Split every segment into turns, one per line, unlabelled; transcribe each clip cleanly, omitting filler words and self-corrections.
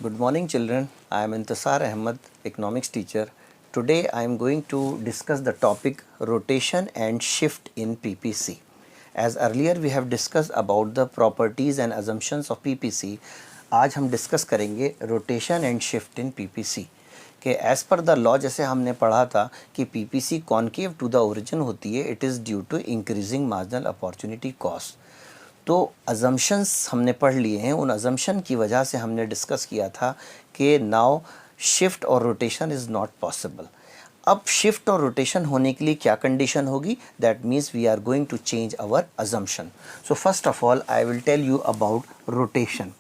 Good morning, children. I am Intasar Ahmed, economics teacher. Today I am going to discuss the topic rotation and shift in PPC. As earlier we have discussed about the properties and assumptions of PPC, आज हम discuss करेंगे rotation and shift in PPC कि as per the law जैसे हमने पढ़ा था कि PPC concave to the origin होती है, it is due to increasing marginal opportunity cost. तो अजम्पशंस हमने पढ़ लिए हैं, उन अजम्पशन की वजह से हमने डिस्कस किया था कि नाउ शिफ्ट और रोटेशन इज़ नॉट पॉसिबल। अब शिफ्ट और रोटेशन होने के लिए क्या कंडीशन होगी? That means we are going to change our assumption. So first of all I will tell you about rotation.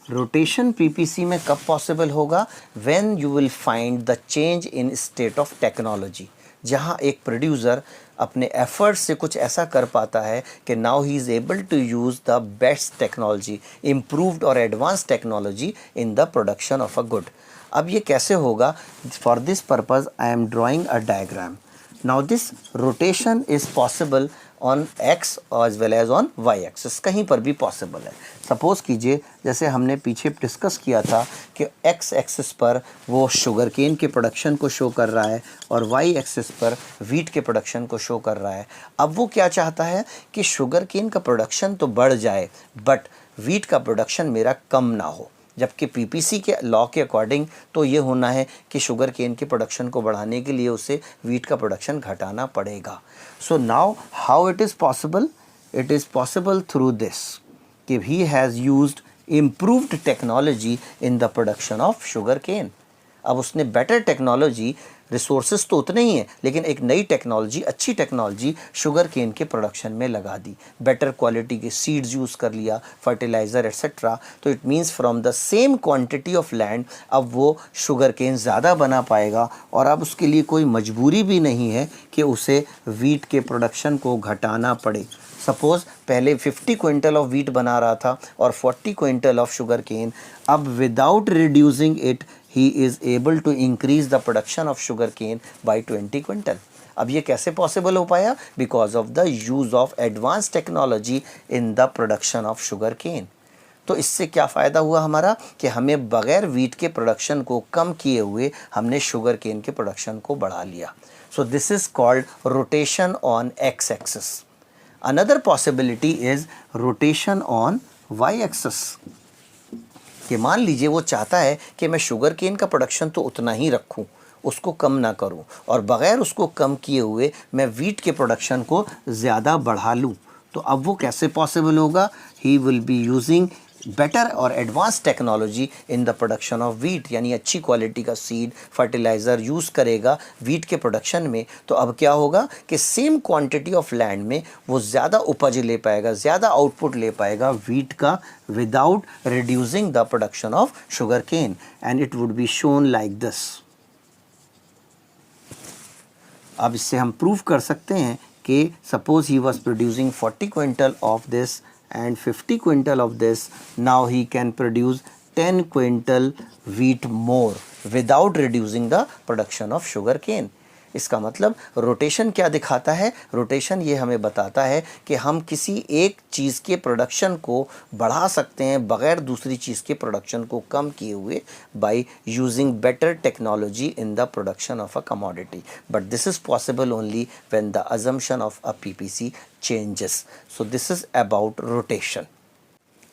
Rotation PPC में कब पॉसिबल होगा? When you will find the change in state of technology, जहाँ एक producer अपने effort से कुछ ऐसा कर पाता है कि now he is able to use the best technology, improved और advance technology in the production of a good. अब ये कैसे होगा? For this purpose I am drawing a diagram. Now this rotation is possible on X as well as on Y axis, कहीं पर भी possible है। Suppose कीजिए जैसे हमने पीछे डिस्कस किया था कि एक्स एक्सिस पर वो शुगर केन के प्रोडक्शन को शो कर रहा है और वाई एक्सिस पर वीट के प्रोडक्शन को शो कर रहा है। अब वो क्या चाहता है कि शुगर केन का प्रोडक्शन तो बढ़ जाए बट वीट का प्रोडक्शन मेरा कम ना हो, जबकि पीपीसी के लॉ के अकॉर्डिंग तो ये होना है कि शुगर केन के प्रोडक्शन को बढ़ाने के लिए उसे वीट का प्रोडक्शन घटाना पड़ेगा। So now how it is possible? It is possible through this कि he has used improved technology in the production of sugar cane. अब उसने बेटर टेक्नोलॉजी, रिसोर्सेज तो उतने ही हैं लेकिन एक नई टेक्नोलॉजी, अच्छी टेक्नोलॉजी शुगर केन के प्रोडक्शन में लगा दी। बेटर क्वालिटी के सीड्स यूज़ कर लिया, फर्टिलाइज़र एट्सेट्रा। तो it means from the same quantity of land अब वो शुगर केन ज़्यादा बना पाएगा और अब उसके लिए कोई मजबूरी भी नहीं है कि उसे वीट के प्रोडक्शन को घटाना पड़े। सपोज़ पहले 50 क्विंटल ऑफ वीट बना रहा था और 40 क्विंटल ऑफ शुगर केन, अब without reducing it he is able to increase the production of sugar cane by 20 quintal. अब ये कैसे पॉसिबल हो पाया? Because of the use of advance technology in the production of sugar cane. तो इससे क्या फ़ायदा हुआ हमारा कि हमें बग़ैर वीट के प्रोडक्शन को कम किए हुए हमने शुगर केन के प्रोडक्शन को बढ़ा लिया। So this is called rotation on X axis. Another possibility is rotation on Y axis कि मान लीजिए वो चाहता है कि मैं शुगर केन का प्रोडक्शन तो उतना ही रखूं, उसको कम ना करूं और बग़ैर उसको कम किए हुए मैं वीट के प्रोडक्शन को ज़्यादा बढ़ा लूं। तो अब वो कैसे पॉसिबल होगा? He will be using better और advance technology in the production of wheat, यानी अच्छी क्वालिटी का सीड, फर्टिलाइज़र यूज़ करेगा वीट के प्रोडक्शन में। तो अब क्या होगा कि सेम क्वांटिटी ऑफ लैंड में वो ज़्यादा उपज ले पाएगा, ज़्यादा आउटपुट ले पाएगा वीट का without reducing the production of sugar cane, and it would be shown like this. अब इससे हम प्रूव कर सकते हैं कि suppose he was producing 40 quintal of this and 50 quintal of this, now he can produce 10 quintal wheat more without reducing the production of sugar cane। इसका मतलब rotation क्या दिखाता है? रोटेशन ये हमें बताता है कि हम किसी एक चीज़ के प्रोडक्शन को बढ़ा सकते हैं बग़ैर दूसरी चीज़ के प्रोडक्शन को कम किए हुए by using better technology in the production of a commodity. But this is possible only when the assumption of a PPC changes. So this is about rotation.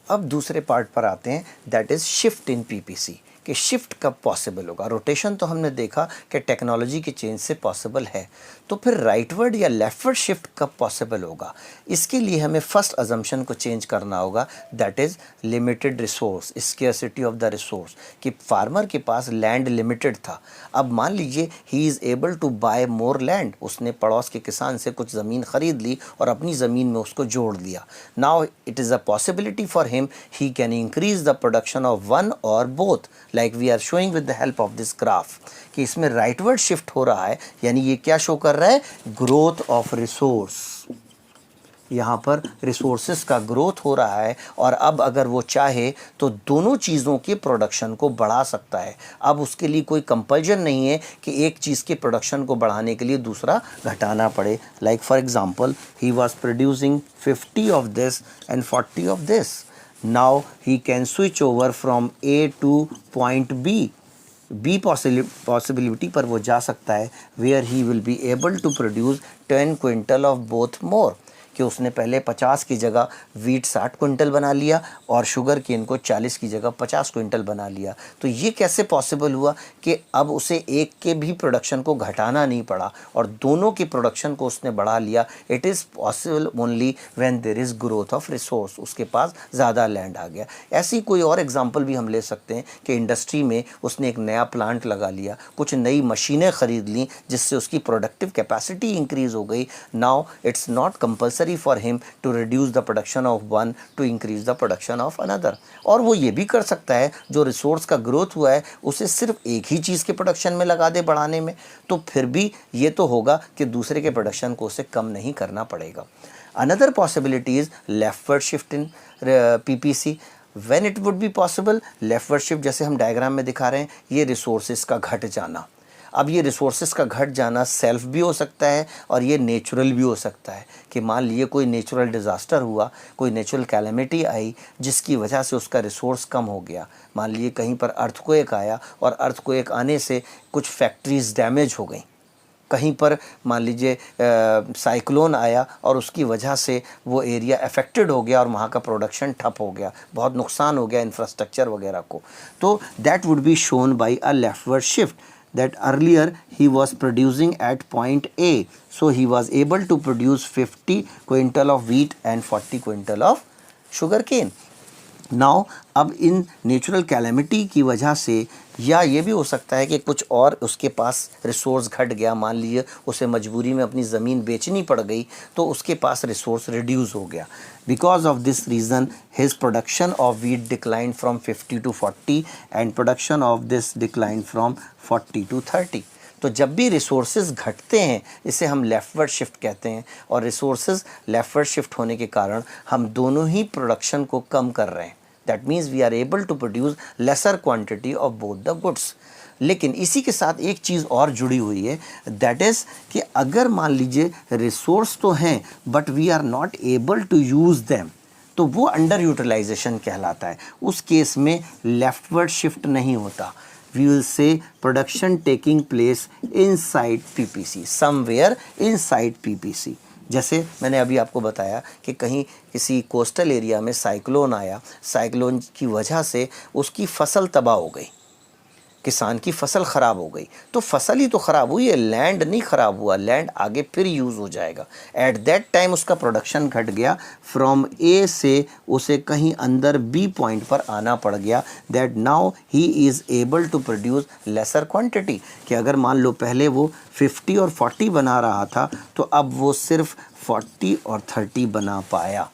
अब दूसरे पार्ट पर आते हैं, that is shift in PPC कि shift कब possible होगा। Rotation तो हमने देखा कि टेक्नोलॉजी के चेंज से पॉसिबल है, तो फिर राइटवर्ड या लेफ्टवर्ड शिफ्ट कब पॉसिबल होगा? इसके लिए हमें फर्स्ट अजम्पशन को चेंज करना होगा, that is limited resource, scarcity of the resource, कि फार्मर के पास लैंड लिमिटेड था। अब मान लीजिए he is able to buy more land, उसने पड़ोस के किसान से कुछ ज़मीन ख़रीद ली और अपनी ज़मीन में उसको जोड़ लिया। Now it is a possibility for him, he can increase the production of one और both, like we are showing with the help of this graph कि इसमें राइटवर्ड शिफ्ट हो रहा है, यानी ये क्या शो कर रहा है? Growth of resource. यहाँ पर रिसोर्सेस का ग्रोथ हो रहा है और अब अगर वो चाहे तो दोनों चीज़ों के प्रोडक्शन को बढ़ा सकता है। अब उसके लिए कोई कंपल्जन नहीं है कि एक चीज़ के प्रोडक्शन को बढ़ाने के लिए दूसरा घटाना पड़े। Like for example he was producing 50 of this and 40 of this. now he can switch over from A to point B possibility पर वो जा सकता है, where he will be able to produce 10 quintal of both more, कि उसने पहले 50 की जगह वीट 60 क्विंटल बना लिया और शुगर केन को 40 की जगह 50 क्विंटल बना लिया। तो ये कैसे पॉसिबल हुआ कि अब उसे एक के भी प्रोडक्शन को घटाना नहीं पड़ा और दोनों की प्रोडक्शन को उसने बढ़ा लिया। It is possible only when there is growth of resource, उसके पास ज़्यादा लैंड आ गया। ऐसी कोई और एग्जांपल भी हम ले सकते हैं कि इंडस्ट्री में उसने एक नया प्लांट लगा लिया, कुछ नई मशीनें ख़रीद ली जिससे उसकी प्रोडक्टिव कैपेसिटी इंक्रीज़ हो गई। Now it's not compulsory for him to reduce the production of one to increase the production of another। और वो ये भी कर सकता है जो रिसोर्स का ग्रोथ हुआ है उसे सिर्फ एक ही चीज़ के प्रोडक्शन में लगा दे बढ़ाने में, तो फिर भी ये तो होगा कि दूसरे के प्रोडक्शन को उसे कम नहीं करना पड़ेगा। Another possibility is leftward shift in PPC. When it would be possible, leftward shift जैसे हम डायग्राम में दिखा रहे हैं, ये रिसोर्सेज का घट जाना। अब ये रिसोर्सेज का घट जाना सेल्फ भी हो सकता है और ये नेचुरल भी हो सकता है कि मान लीजिए कोई नेचुरल डिज़ास्टर हुआ, कोई नेचुरल कैलेमिटी आई जिसकी वजह से उसका रिसोर्स कम हो गया। मान लीजिए कहीं पर अर्थक्वेक आया और अर्थक्वेक आने से कुछ फैक्ट्रीज़ डैमेज हो गई, कहीं पर मान लीजिए साइक्लोन आया और उसकी वजह से वो एरिया अफेक्टेड हो गया और वहाँ का प्रोडक्शन ठप हो गया, बहुत नुकसान हो गया इंफ्रास्ट्रक्चर वगैरह को। तो that would be shown by a leftward shift, that earlier he was producing at point A, so he was able to produce 50 quintal of wheat and 40 quintal of sugarcane। Now अब in natural calamity की वजह से या ये भी हो सकता है कि कुछ और उसके पास रिसोर्स घट गया, मान लीजिए उसे मजबूरी में अपनी ज़मीन बेचनी पड़ गई तो उसके पास रिसोर्स रिड्यूस हो गया। Because of this reason his production of wheat decline from 50 to 40 and production of this decline from 40 to 30। तो जब भी रिसोर्सेज घटते हैं इसे हम लेफ्टवर्ड शिफ्ट कहते हैं, और रिसोर्सेज लेफ्टवर्ड शिफ्ट होने के कारण हम दोनों ही प्रोडक्शन को कम कर रहे हैं। That means we are able to produce lesser quantity of both the goods. लेकिन इसी के साथ एक चीज़ और जुड़ी हुई है, दैट इज़ कि अगर मान लीजिए रिसोर्स तो हैं but we are not able to use them, तो वो अंडर यूटिलाइजेशन कहलाता है। उस केस में लेफ्टवर्ड शिफ्ट नहीं होता। We will say production taking place inside PPC, somewhere inside PPC। जैसे मैंने अभी आपको बताया कि कहीं किसी कोस्टल एरिया में साइक्लोन आया, साइक्लोन की वजह से उसकी फसल तबाह हो गई, किसान की फसल ख़राब हो गई। तो फसल ही तो ख़राब हुई है, लैंड नहीं ख़राब हुआ, लैंड आगे फिर यूज़ हो जाएगा। एट दैट टाइम उसका प्रोडक्शन घट गया, फ्रॉम ए से उसे कहीं अंदर बी पॉइंट पर आना पड़ गया। That now he is able to produce lesser quantity, कि अगर मान लो पहले वो 50 और 40 बना रहा था तो अब वो सिर्फ 40 और 30 बना पाया।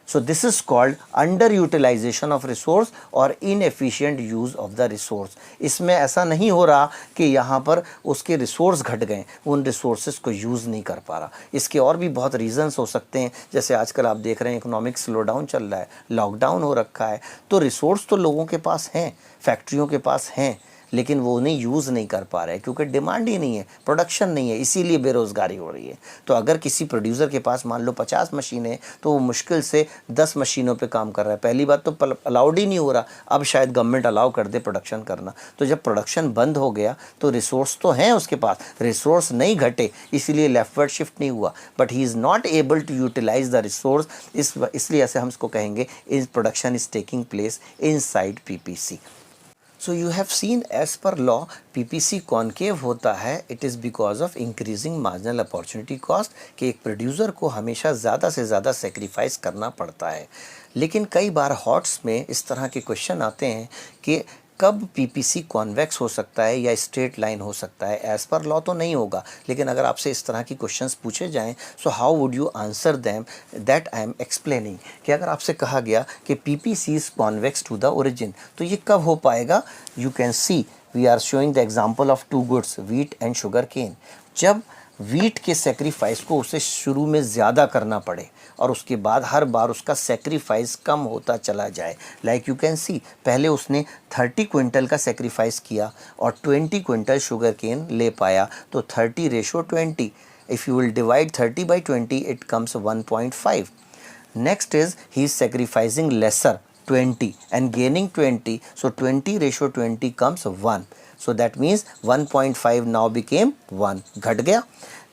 So this is called underutilization of resource और inefficient use of the resource। इसमें ऐसा नहीं हो रहा कि यहाँ पर उसके रिसोर्स घट गए, उन रिसोर्सेज को यूज़ नहीं कर पा रहा। इसके और भी बहुत रीज़न्स हो सकते हैं, जैसे आजकल आप देख रहे हैं इकोनॉमिक स्लो डाउन चल रहा है, लॉकडाउन हो रखा है, तो रिसोर्स तो लोगों के पास हैं, फैक्ट्रियों के पास हैं, लेकिन वो उन्हें यूज़ नहीं कर पा रहे क्योंकि डिमांड ही नहीं है, प्रोडक्शन नहीं है, इसीलिए बेरोज़गारी हो रही है। तो अगर किसी प्रोड्यूसर के पास मान लो 50 मशीनें, तो वो मुश्किल से 10 मशीनों पे काम कर रहा है। पहली बात तो अलाउड ही नहीं हो रहा, अब शायद गवर्नमेंट अलाउ कर दे प्रोडक्शन करना। तो जब प्रोडक्शन बंद हो गया तो रिसोर्स तो हैं उसके पास, रिसोर्स नहीं घटे, इसीलिए लेफ्टवर्ड शिफ्ट नहीं हुआ, but he is not able to utilise the resource. इसलिए ऐसे हम इसको कहेंगे is production is taking place inside PPC. So you have seen as per law PPC concave होता है, it is because of increasing marginal opportunity cost, कि एक producer को हमेशा ज़्यादा से ज़्यादा सेक्रीफाइस करना पड़ता है। लेकिन कई बार हॉट्स में इस तरह के क्वेश्चन आते हैं कि कब पीपीसी कॉन्वेक्स हो सकता है या स्ट्रेट लाइन हो सकता है। एज़ पर लॉ तो नहीं होगा, लेकिन अगर आपसे इस तरह की क्वेश्चंस पूछे जाएं, so how would you answer them, that I am explaining. कि अगर आपसे कहा गया कि PPC is convex to the origin, तो ये कब हो पाएगा। You can see we are showing the example of two goods, wheat and sugar cane. जब वीट के सेक्रीफाइस को उसे शुरू में ज़्यादा करना पड़े और उसके बाद हर बार उसका सेक्रीफाइस कम होता चला जाए। लाइक यू कैन सी, पहले उसने 30 क्विंटल का सेक्रीफाइस किया और 20 क्विंटल शुगर केन ले पाया, तो 30:20। If you will divide 30 by 20 it comes 1.5। Next is he is sacrificing lesser, 20 and gaining 20, so 20 ratio 20 comes 1. So that means 1.5 now became 1, घट गया.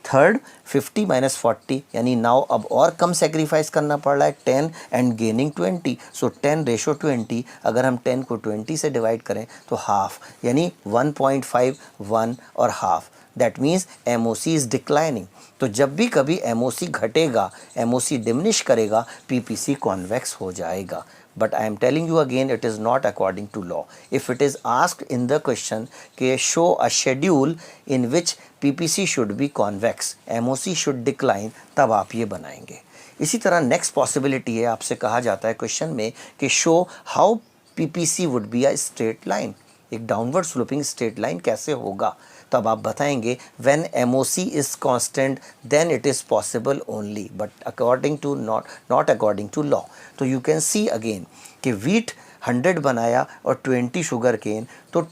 थर्ड 50 माइनस 40 यानी नाउ अब और कम सेक्रीफाइस करना पड़ रहा है 10 एंड गेनिंग 20. सो 10 रेशो 20, अगर हम 10 को 20 से डिवाइड करें तो हाफ, यानी 1.5 1 और half. That means MOC is declining. तो जब भी कभी एमओसी घटेगा, एमओसी डिमिनिश करेगा, पीपीसी कॉन्वेक्स हो जाएगा. But I am telling you again, it is not according to law. If it is asked in the question कि show a schedule in which PPC should be convex, MOC should decline, तब आप ये बनाएंगे. इसी तरह next possibility है, आपसे कहा जाता है क्वेश्चन में कि show how PPC would be a straight line. एक डाउनवर्ड स्लोपिंग स्ट्रेट लाइन कैसे होगा, तब आप बताएंगे when MOC is constant then it is possible only, but according to not according to law. तो यू कैन सी अगेन कि wheat 100 बनाया और 20 शुगर केन, तो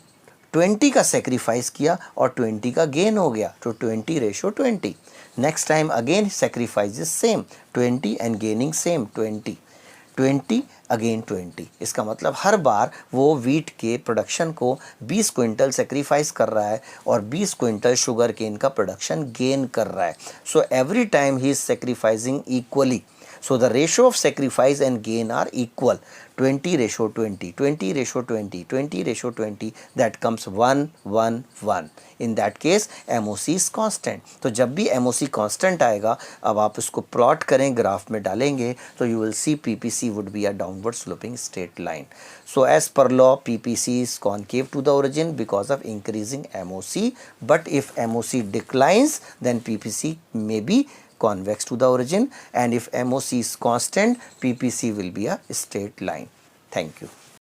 20 का सेक्रीफाइस किया और 20 का गेन हो गया, तो 20 ratio 20. Next time again sacrifice is same, 20 and gaining same 20 again 20. इसका मतलब हर बार वो वीट के प्रोडक्शन को 20 क्विंटल सेक्रीफाइस कर रहा है और 20 क्विंटल शुगर केन का प्रोडक्शन गेन कर रहा है. So every time he is sacrificing equally. So the ratio of sacrifice and gain are equal. 20 ratio 20, 20 ratio 20, 20 ratio 20, that comes 1 1 1. In that case MOC is constant. तो जब भी MOC constant आएगा, अब आप इसको प्लॉट करें, ग्राफ में डालेंगे, तो you will see PPC would be a downward sloping straight line. So as per law PPC is concave to the origin because of increasing MOC, but if MOC declines then PPC may be convex to the origin, and if MOC is constant, PPC will be a straight line. Thank you.